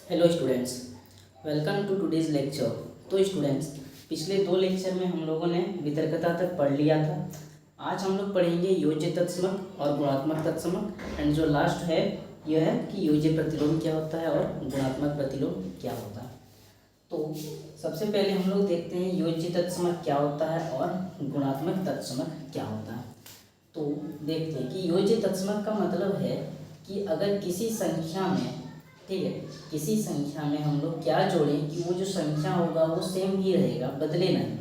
Hello students, welcome to today's lecture. तो students, पिछले दो लेक्चर में हम लोगों ने वितर्कता तक पढ़ लिया था। आज हम लोग पढ़ेंगे योज्य तत्समक और गुणात्मक तत्समक। एंड जो लास्ट है यह है कि योज्य प्रतिलोम क्या होता है और गुणात्मक प्रतिलोम क्या होता है। तो सबसे पहले हम लोग देखते हैं योज्य तत्समक क्या होता है और गुणात्मक तत्समक क्या होता है। तो देखते हैं कि योज्य तत्समक का मतलब है कि अगर किसी संख्या में, ठीक है, किसी संख्या में हम लोग क्या जोड़ें कि वो जो संख्या होगा वो सेम ही रहेगा, बदले नहीं।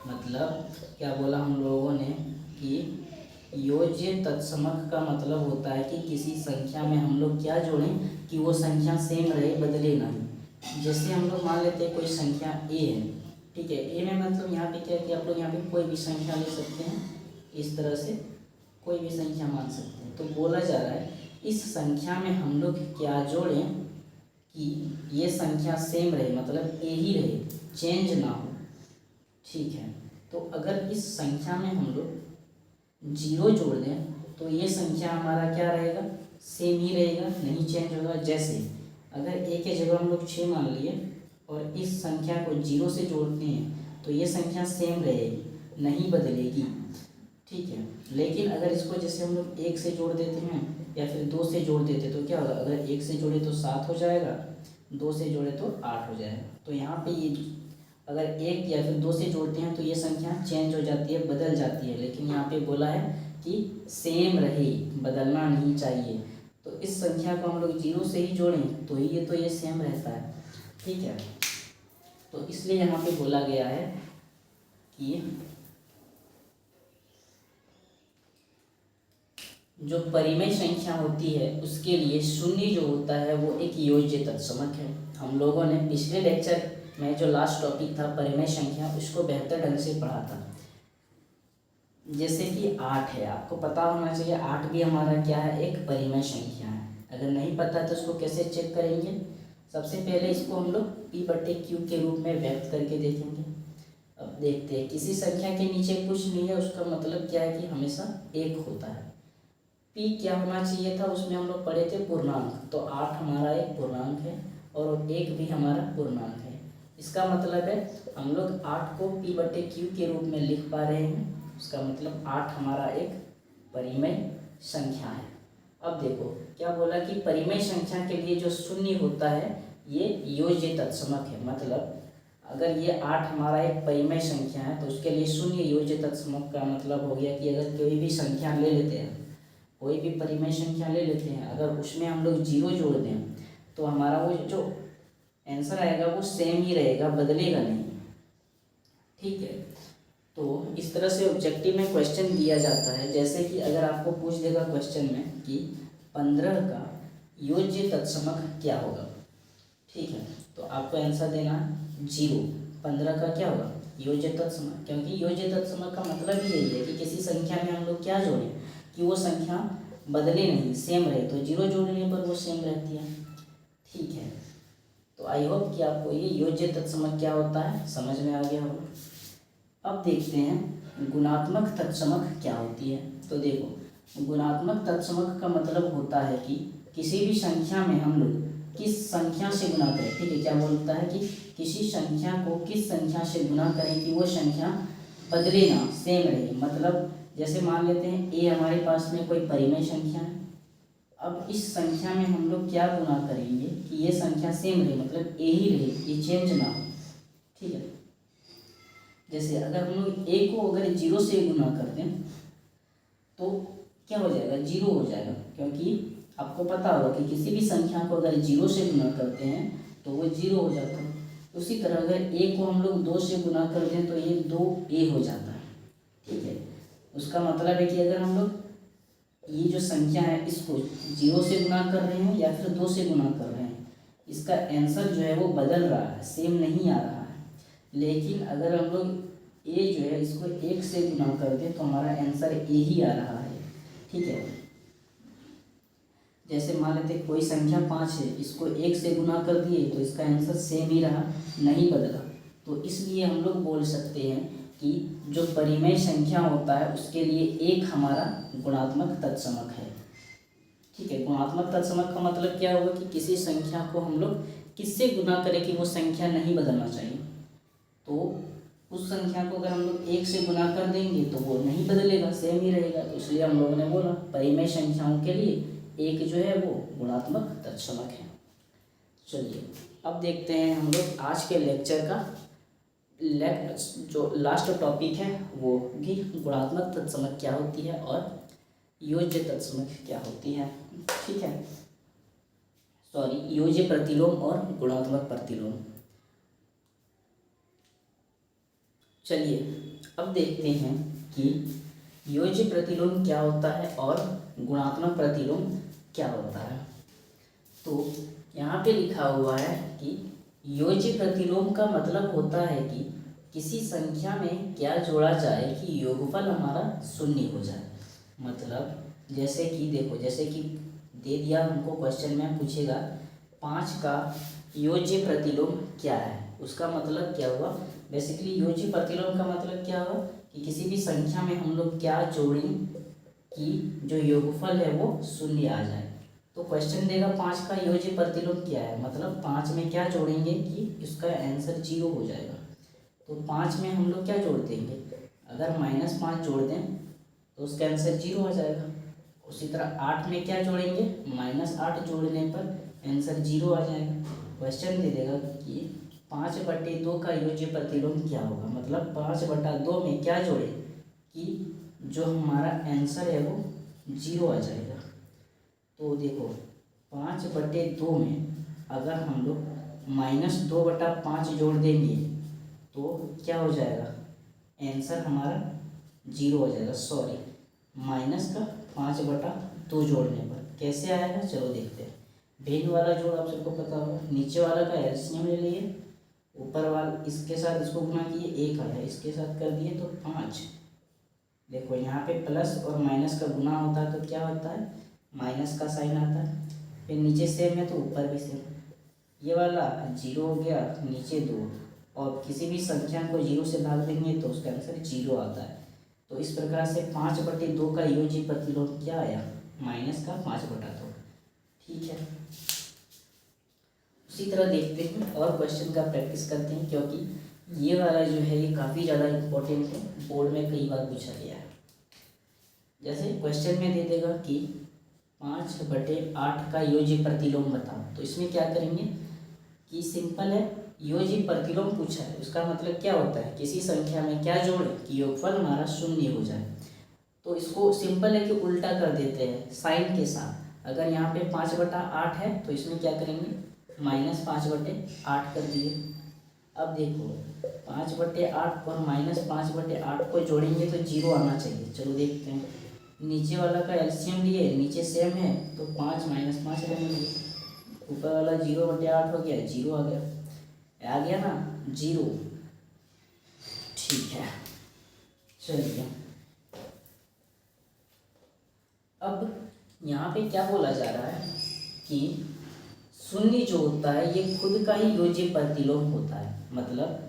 मतलब क्या बोला हम लोगों ने कि योज्य तत्समक का मतलब होता है कि किसी संख्या में हम लोग क्या जोड़ें कि वो संख्या सेम रहे, बदले नहीं। जैसे हम लोग मान लेते हैं कोई संख्या ए है, ठीक है। ए में मतलब यहाँ पे क्या है कि आप लोग यहाँ पे कोई भी संख्या ले सकते हैं, इस तरह से कोई भी संख्या मान सकते हैं। तो बोला जा रहा है इस संख्या में हम लोग क्या जोड़ें कि ये संख्या सेम रहे, मतलब ए ही रहे, चेंज ना हो, ठीक है। तो अगर इस संख्या में हम लोग जीरो जोड़ दें तो ये संख्या हमारा क्या रहेगा, सेम ही रहेगा, नहीं चेंज होगा। जैसे अगर ए के जगह हम लोग 6 मान लिए और इस संख्या को जीरो से जोड़ते हैं तो ये संख्या सेम रहेगी, नहीं बदलेगी, ठीक है। लेकिन अगर इसको जैसे हम लोग 1 से जोड़ देते हैं या फिर 2 से जोड़ देते तो क्या होगा, अगर 1 से जोड़े तो 7 हो जाएगा, 2 से जोड़े तो 8 हो जाएगा। तो यहाँ पे ये अगर 1 या फिर 2 से जोड़ते हैं तो ये संख्या चेंज हो जाती है, बदल जाती है। लेकिन यहाँ पे बोला है कि सेम रहे, बदलना नहीं चाहिए। तो इस संख्या को हम लोग 0 से ही जोड़ें तो ये सेम रहता है, ठीक है। तो इसलिए यहाँ पे बोला गया है कि जो परिमेय संख्या होती है उसके लिए शून्य जो होता है वो एक योज्य तत्समक है। हम लोगों ने पिछले लेक्चर में जो लास्ट टॉपिक था परिमेय संख्या, उसको बेहतर ढंग से पढ़ा था। जैसे कि 8 है, आपको पता होना चाहिए 8 भी हमारा क्या है, एक परिमेय संख्या है। अगर नहीं पता तो उसको कैसे चेक करेंगे, सबसे पहले इसको हम लोग P/Q के रूप में व्यक्त करके देखेंगे। अब देखते हैं, किसी संख्या के नीचे कुछ नहीं है, उसका मतलब क्या है कि हमेशा 1 होता है। पी क्या होना चाहिए था, उसमें हम लोग पढ़े थे पूर्णांक, तो 8 हमारा एक पूर्णांक है और 1 भी हमारा पूर्णांक है। इसका मतलब है हम लोग 8 को P/Q के रूप में लिख पा रहे हैं, उसका मतलब 8 हमारा एक परिमेय संख्या है। अब देखो क्या बोला कि परिमेय संख्या के लिए जो शून्य होता है ये योज्य तत्समक है। मतलब अगर ये 8 हमारा एक परिमेय संख्या है तो उसके लिए शून्य योज्य तत्समक का मतलब हो गया कि अगर कोई भी संख्या ले लेते हैं, कोई भी परिमेय संख्या ले लेते हैं, अगर उसमें हम लोग 0 जोड़ दें तो हमारा वो जो आंसर आएगा वो सेम ही रहेगा, बदलेगा नहीं, ठीक है। तो इस तरह से ऑब्जेक्टिव में क्वेश्चन दिया जाता है। जैसे कि अगर आपको पूछ देगा क्वेश्चन में कि 15 का योज्य तत्समक क्या होगा, ठीक है, तो आपको आंसर देना 0। 15 का क्या होगा, योज्य तत्समक, क्योंकि योज्य तत्समक का मतलब ही यही है कि किसी संख्या में हम लोग क्या जोड़ें कि वो संख्या बदले नहीं, सेम रहे। तो 0 जोड़ने पर वो सेम रहती है, ठीक है। तो आई होप कि आपको ये योज्य तत्समक क्या होता है समझ में आ गया होगा। अब देखते हैं गुणात्मक तत्समक क्या होती है। तो देखो, गुणात्मक तत्समक का मतलब होता है कि किसी भी संख्या में हम लोग किस संख्या से गुना करें, ठीक है। क्या बोलता है कि किसी संख्या को किस संख्या से गुना करें कि वो संख्या बदले ना, सेम रहे। मतलब जैसे मान लेते हैं ए हमारे पास में कोई परिमेय संख्या है, अब इस संख्या में हम लोग क्या गुना करेंगे कि ये संख्या सेम रहे, मतलब ए ही रहे, ये चेंज ना हो, ठीक है। जैसे अगर हम लोग ए को अगर 0 से गुना कर दें तो क्या हो जाएगा, 0 हो जाएगा, क्योंकि आपको पता होगा कि किसी भी संख्या को अगर 0 से गुना करते हैं तो वो 0 हो जाता है। उसी तरह अगर ए को हम लोग 2 से गुना कर दें तो ये 2a हो जाता है, ठीक है। उसका मतलब है कि अगर हम लोग ये जो संख्या है इसको 0 से गुना कर रहे हैं या फिर 2 से गुना कर रहे हैं, इसका आंसर जो है वो बदल रहा है, सेम नहीं आ रहा है। लेकिन अगर हम लोग ए जो है इसको 1 से गुना कर दें तो हमारा आंसर ए ही आ रहा है, ठीक है। जैसे मान लेते कोई संख्या 5 है, इसको 1 से गुना कर दिए तो इसका आंसर सेम ही रहा, नहीं बदला। तो इसलिए हम लोग बोल सकते हैं कि जो परिमेय संख्या होता है उसके लिए एक हमारा गुणात्मक तत्समक है, ठीक है। गुणात्मक तत्समक का मतलब क्या होगा कि किसी संख्या को हम लोग किससे गुना करें कि वो संख्या नहीं बदलना चाहिए, तो उस संख्या को अगर हम लोग 1 से गुना कर देंगे तो वो नहीं बदलेगा, सेम ही रहेगा। तो इसलिए हम लोगों ने बोला परिमेय संख्याओं के लिए 1 जो है वो गुणात्मक तत्समक है। चलिए अब देखते हैं हम लोग आज के लेक्चर का जो लास्ट टॉपिक है वो कि गुणात्मक तत्समक क्या होती है और योज्य तत्समक क्या होती है। ठीक है, सॉरी, योज्य प्रतिलोम और गुणात्मक प्रतिलोम। चलिए अब देखते हैं कि योज्य प्रतिलोम क्या होता है और गुणात्मक प्रतिलोम क्या होता है। तो यहाँ पे लिखा हुआ है कि योज्य प्रतिलोम का मतलब होता है कि किसी संख्या में क्या जोड़ा जाए कि योगफल हमारा शून्य हो जाए। मतलब जैसे कि देखो, जैसे कि दे दिया हमको क्वेश्चन में पूछेगा 5 का योज्य प्रतिलोम क्या है, उसका मतलब क्या हुआ, बेसिकली योज्य प्रतिलोम का मतलब क्या हुआ कि किसी भी संख्या में हम लोग क्या जोड़ें कि जो योगफल है वो शून्य आ जाए। तो क्वेश्चन देगा 5 का योज्य प्रतिलोम क्या है, मतलब 5 में क्या जोड़ेंगे कि उसका आंसर 0 हो जाएगा। तो 5 में हम लोग क्या जोड़ देंगे, अगर -5 जोड़ दें तो उसका आंसर 0 आ जाएगा। उसी तरह 8 में क्या जोड़ेंगे, -8 जोड़ने पर आंसर 0 आ जाएगा। क्वेश्चन दे देगा कि 5/2 का योज्य प्रतिलोम क्या होगा, मतलब 5/2 में क्या जोड़े कि जो हमारा आंसर है वो 0 आ जाएगा। तो देखो 5/2 में अगर हम लोग -2/5 जोड़ देंगे तो क्या हो जाएगा, आंसर हमारा 0 हो जाएगा। सॉरी, -5/2 जोड़ने पर कैसे आएगा, चलो देखते हैं। भिन्न वाला जोड़ आप सबको पता होगा, नीचे वाला का एलसीएम ले लिए, ऊपर वाला इसके साथ इसको गुना किए 1 आया, इसके साथ कर दिए तो 5। देखो यहाँ पे प्लस और माइनस का गुना होता है तो क्या होता है, माइनस का साइन आता है। फिर नीचे सेम है तो ऊपर भी सेम, ये वाला 0 हो गया, नीचे 2, और किसी भी संख्या को 0 से भाग देंगे तो उसका आंसर 0 आता है। तो इस प्रकार से 5/2 का योज्य प्रतिलोम क्या आया, -5/2। ठीक है, उसी तरह देखते हैं और क्वेश्चन का प्रैक्टिस करते हैं, क्योंकि ये वाला जो है ये काफ़ी ज़्यादा इम्पोर्टेंट है, बोर्ड में कई बार पूछा गया है। जैसे क्वेश्चन में दे देगा कि 5/8 का योज्य प्रतिलोम बताओ, तो इसमें क्या करेंगे कि सिंपल है, योज्य प्रतिलोम पूछा है उसका मतलब क्या होता है, किसी संख्या में क्या जोड़े कि योगफल हमारा शून्य हो जाए। तो इसको सिंपल है कि उल्टा कर देते हैं साइन के साथ। अगर यहाँ पे 5/8 है तो इसमें क्या करेंगे, -5/8 कर दिए। अब देखो 5/8 और -5/8 को जोड़ेंगे तो 0 आना चाहिए। चलो देखते हैं, नीचे वाला का एलसीएम लिए, नीचे सेम है तो 5 -5 रहने दिए, ऊपर वाला 0/8 हो गया, 0 आ गया ना 0। ठीक है, चलिए अब यहाँ पे क्या बोला जा रहा है कि शून्य जो होता है ये खुद का ही योज्य प्रतिलोम होता है। मतलब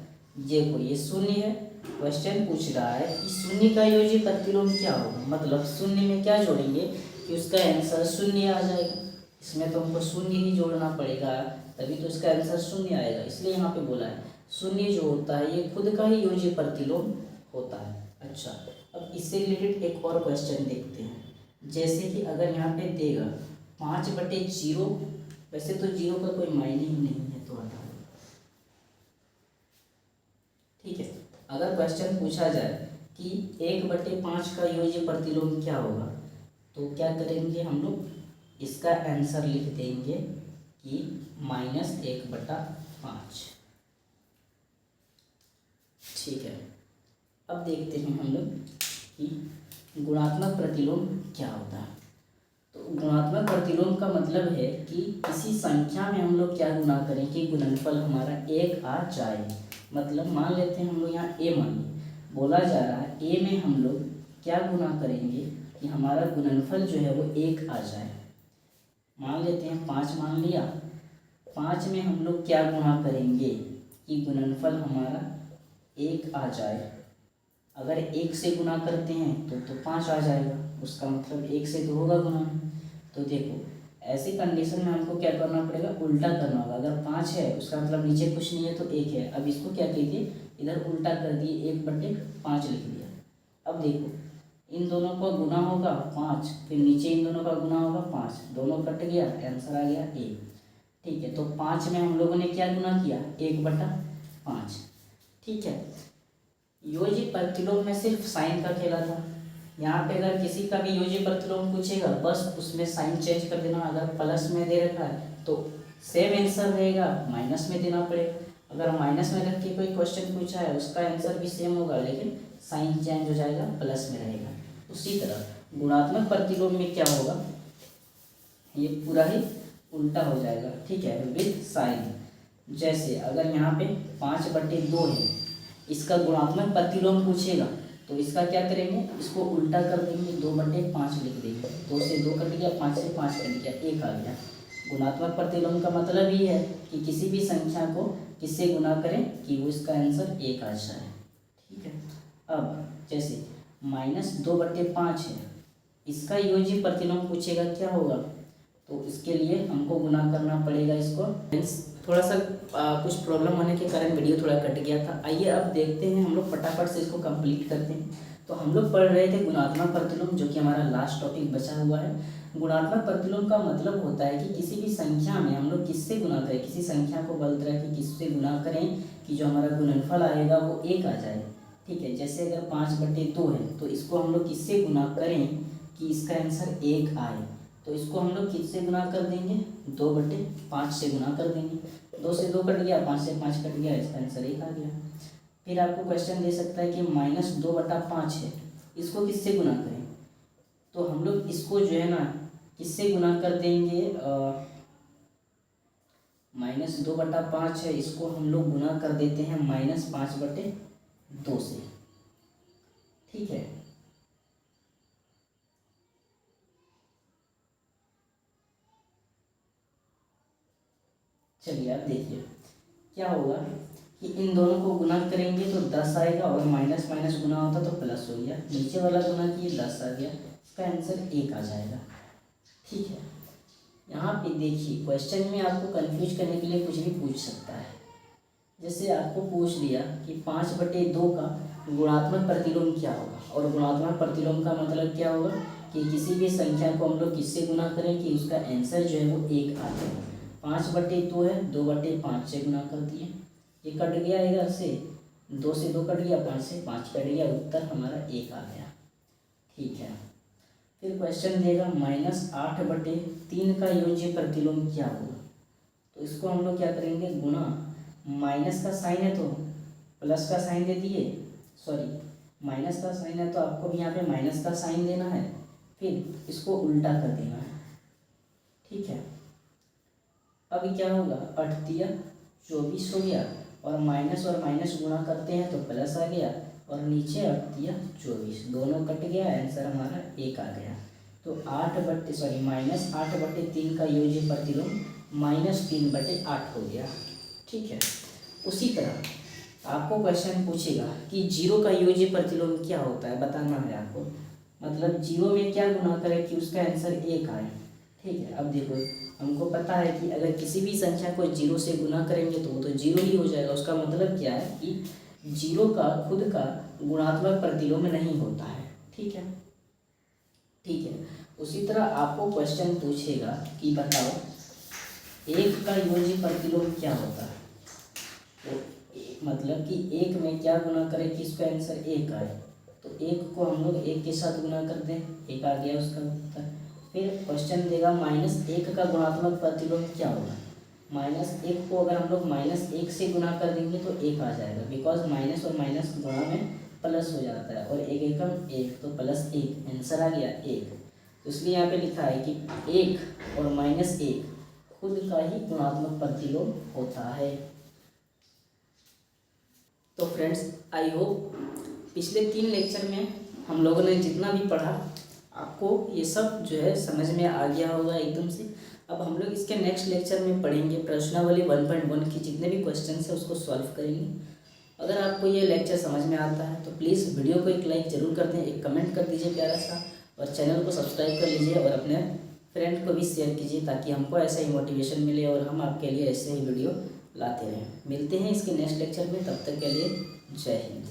ये शून्य है, क्वेश्चन पूछ रहा है कि शून्य का योज्य प्रतिलोम क्या होगा, मतलब शून्य में क्या जोड़ेंगे कि उसका आंसर शून्य आ जाएगा। इसमें तो हमको शून्य ही जोड़ना पड़ेगा, तभी तो इसका आंसर शून्य आएगा। इसलिए यहाँ पे बोला है शून्य जो होता है ये खुद का ही योज्य प्रतिलोम होता है। अच्छा, अब इससे रिलेटेड एक और क्वेश्चन देखते हैं। जैसे कि अगर यहाँ पे देगा 5/0, वैसे तो 0 का कोई मायने ही नहीं है तो हटा दो। ठीक है, अगर क्वेश्चन पूछा जाए कि 1/5 का योज्य प्रतिलोम क्या होगा, तो क्या करेंगे हम लोग, इसका आंसर लिख देंगे कि -1/5। ठीक है, अब देखते हैं हम लोग कि गुणात्मक प्रतिलोम क्या होता है। तो गुणात्मक प्रतिलोम का मतलब है कि किसी संख्या में हम लोग क्या गुना करें कि गुणनफल हमारा 1 आ जाए। मतलब मान लेते हैं हम लोग यहाँ a मान लिए, बोला जा रहा है a में हम लोग क्या गुना करेंगे कि हमारा गुणनफल जो है वो 1 आ जाए। मान लेते हैं 5 मान लिया, 5 में हम लोग क्या गुना करेंगे कि गुणनफल हमारा 1 आ जाए। अगर 1 से गुना करते हैं तो 5 आ जाएगा, उसका मतलब 1 से तो होगा गुना। तो देखो ऐसी कंडीशन में हमको क्या करना पड़ेगा, उल्टा करना होगा। अगर 5 है उसका मतलब नीचे कुछ नहीं है तो 1 है। अब इसको क्या कीजिए, इधर उल्टा कर दिए, 1/5 लिख दिया। अब देखो इन दोनों का गुना होगा 5, फिर नीचे इन दोनों का गुना होगा 5, दोनों कट गया, आंसर आ गया 1। ठीक है, तो 5 में हम लोगों ने क्या गुना किया, 1/5। ठीक है, योजी प्रतिलोम में सिर्फ साइन का खेला था। यहाँ पे अगर किसी का भी योजी प्रतिलोम पूछेगा बस उसमें साइन चेंज कर देना। अगर प्लस में दे रखा है तो सेम आंसर रहेगा, माइनस में देना पड़ेगा। अगर माइनस में रख के कोई क्वेश्चन पूछा है उसका आंसर भी सेम होगा, लेकिन साइन चेंज हो जाएगा, प्लस में रहेगा। उसी तरह गुणात्मक प्रतिलोम में क्या होगा, ये पूरा ही उल्टा हो जाएगा। ठीक है, विद साइन। जैसे अगर यहाँ पे 5/2 है, इसका गुणात्मक प्रतिलोम पूछेगा तो इसका क्या करेंगे, इसको उल्टा कर देंगे, 2/5 लिख देंगे। 2 से 2 कट गया, 5 से 5 कट गया, 1 आ गया। गुणात्मक प्रतिलोम का मतलब ही है कि किसी भी संख्या को किससे गुना करें कि वो इसका आंसर 1 आ जाए। ठीक है, अब जैसे -2/5 है, इसका योजी प्रतिलोम पूछेगा क्या होगा, तो इसके लिए हमको गुना करना पड़ेगा इसको। थोड़ा सा कुछ प्रॉब्लम होने के कारण वीडियो थोड़ा कट गया था। आइए अब देखते हैं, हम लोग फटाफट से इसको कंप्लीट करते हैं। तो हम लोग पढ़ रहे थे गुणात्मक प्रतिलोम, जो कि हमारा लास्ट टॉपिक बचा हुआ है। गुणात्मक प्रतिलोम का मतलब होता है कि किसी भी संख्या में हम लोग किससे गुना करें, किसी संख्या को बोलते हैं कि किससे गुना करें कि जो हमारा गुणनफल आएगा वो 1 आ जाए। ठीक है, जैसे अगर 5/2 है तो इसको हम लोग किससे गुना करें कि इसका आंसर 1 आए, तो इसको हम लोग किससे गुना कर देंगे, 2/5 से गुना कर देंगे। 2 से 2 कट गया, 5 से 5 कट गया, इसका आंसर 1 आ गया। फिर आपको क्वेश्चन दे सकता है कि -2/5 है, इसको किससे गुना करें, तो हम लोग इसको जो है ना किससे गुना कर देंगे, -2/5 है, इसको हम लोग गुना कर देते हैं -5/2 से। ठीक है, चलिए आप देखिए क्या होगा कि इन दोनों को गुना करेंगे तो 10 आएगा, और माइनस माइनस गुना होता तो प्लस हो गया, नीचे वाला गुना किए 10 आ गया, इसका आंसर 1 आ जाएगा। ठीक है, यहाँ पे देखिए क्वेश्चन में आपको कंफ्यूज करने के लिए कुछ भी पूछ सकता है। जैसे आपको पूछ दिया कि 5/2 का गुणात्मक प्रतिलोम क्या होगा, और गुणात्मक प्रतिलोम का मतलब क्या होगा कि किसी भी संख्या को हम लोग किससे गुना करें कि उसका आंसर जो है वो 1 आ जाए। 5/2 है, 2/5 से गुना कर दिए, ये कट गया इधर से, 2 से 2 कट गया, 5 से 5 कट गया, उत्तर हमारा 1 आ गया। ठीक है, फिर क्वेश्चन देगा -8/3 का योज्य प्रतिलोम क्या होगा, तो इसको हम लोग क्या करेंगे, गुना, माइनस का साइन है तो प्लस का साइन दे दिए, सॉरी माइनस का साइन है तो आपको भी यहाँ पे माइनस का साइन देना है, फिर इसको उल्टा कर देना है। ठीक है, अभी क्या होगा, 8×3 = 24 हो गया, और माइनस गुणा करते हैं तो प्लस आ गया, और नीचे 8×3 = 24, दोनों कट गया, आंसर हमारा 1 आ गया। तो -8/3 का योज्य प्रतिलोम -3/8 हो गया। ठीक है, उसी तरह आपको क्वेश्चन पूछेगा कि 0 का योज्य प्रतिलोम क्या होता है, बताना है आपको। मतलब 0 में क्या गुना करें कि उसका आंसर 1 आए। ठीक है, अब देखो हमको पता है कि अगर किसी भी संख्या को 0 से गुना करेंगे तो वो तो 0 ही हो जाएगा। उसका मतलब क्या है कि 0 का खुद का गुणात्मक प्रतिलोम नहीं होता है। ठीक है, ठीक है, उसी तरह आपको क्वेश्चन पूछेगा कि बताओ 1 का योज्य प्रतिलोम क्या होता है, तो मतलब कि 1 में क्या गुना करें कि इसका आंसर 1 आए, तो 1 को हम लोग 1 के साथ गुना कर दें, 1 आ गया उसका उत्तर। फिर क्वेश्चन देगा -1 का गुणात्मक प्रतिलोम क्या होगा, -1 को अगर हम लोग -1 से गुना कर देंगे तो 1 आ जाएगा, बिकॉज माइनस और माइनस गुणा में प्लस हो जाता है, और 1 एकम 1 तो +1, आंसर आ गया 1। तो इसलिए यहाँ पे लिखा है कि 1 और -1 खुद का ही गुणात्मक प्रतिलोम होता है। तो फ्रेंड्स, आई होप पिछले 3 लेक्चर में हम लोगों ने जितना भी पढ़ा आपको ये सब जो है समझ में आ गया होगा एकदम से। अब हम लोग इसके नेक्स्ट लेक्चर में पढ़ेंगे प्रश्नावली 1.1 की जितने भी क्वेश्चन है उसको सॉल्व करेंगे। अगर आपको ये लेक्चर समझ में आता है तो प्लीज़ वीडियो को एक लाइक ज़रूर कर दें, एक कमेंट कर दीजिए प्यारा सा, और चैनल को सब्सक्राइब कर लीजिए, और अपने फ्रेंड को भी शेयर कीजिए ताकि हमको ऐसा ही मोटिवेशन मिले और हम आपके लिए ऐसे ही वीडियो लाते रहें। मिलते हैं इसके नेक्स्ट लेक्चर में, तब तक के लिए जय हिंद।